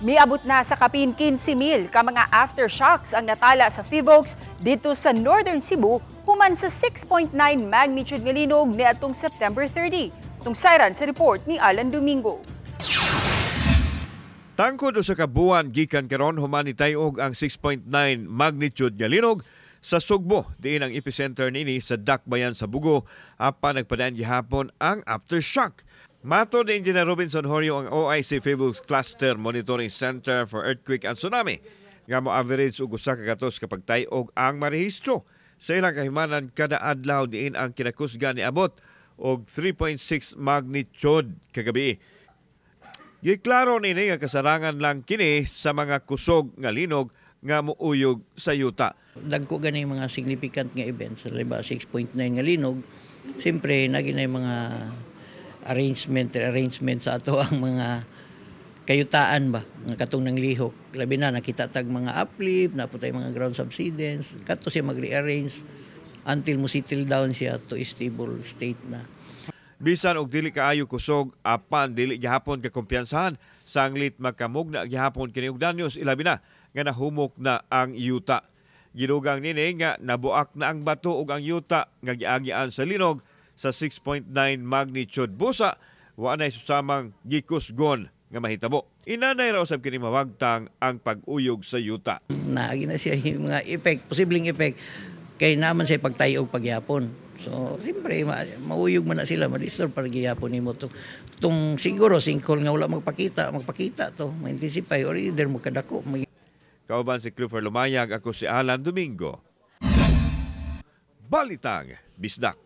Miabot na sa kapin 15,000 ka mga aftershocks ang natala sa Phivokes dito sa Northern Cebu human sa 6.9 magnitude nga linog niadtong September 30. Tungsaran sa report ni Alan Domingo. Tangkod usa ka buwan gikan karon human nitayog ang 6.9 magnitude nga linog sa Sugbo, diin ang epicenter nini sa Dakbayan sa Bugo, apan nagpadaan gihapon ang aftershock. Mato ni Engineer Robinson Horio ang OIC Phivokes Cluster Monitoring Center for Earthquake and Tsunami nga mo average og usa ka gatos kapag tayog ang marehistro. Sa ilang kahimanan kada adlaw diin ang kinakusgan ni abot og 3.6 magnitude kagabi. Giklaro nini nga kasarangan lang kini sa mga kusog nga linog nga muuyog sa yuta. Dagko gani mga significant nga events, liba 6.9 nga linog. Siyempre naginay mga arrangement sa ato ang mga kayutaan ba nga katong nang lihok. Labi na nakita tag mga uplift, naputay mga ground subsidence, kato siya mag-rearrange until mo settle down siya to stable state na. Bisan og dili kaayo kusog apan dili gihapon ka kumpiyansahan sanglit magkamugna gihapon kini og danyos ilabi na nga nahumok na ang yuta. Gidugang nini nga nabuak na ang bato ug ang yuta nga giagian sa linog sa 6.9 magnitude busa wa nay susamang gikusgon nga mahitabo. Inanay ra usab kini mawagtang ang pag-uyog sa yuta. Naagi na siya yung mga effect, posibleng effect kay naman sa pagtayog pagyapon. So, siyempre, mauyog man na sila, ma-disturb para gihapon nimo to. Tung siguro, sinkhole nga wala magpakita to, ma-intensify or either magkadako. Kauban si Clifford Lumayag, ako si Alan Domingo. Balitang Bisdak.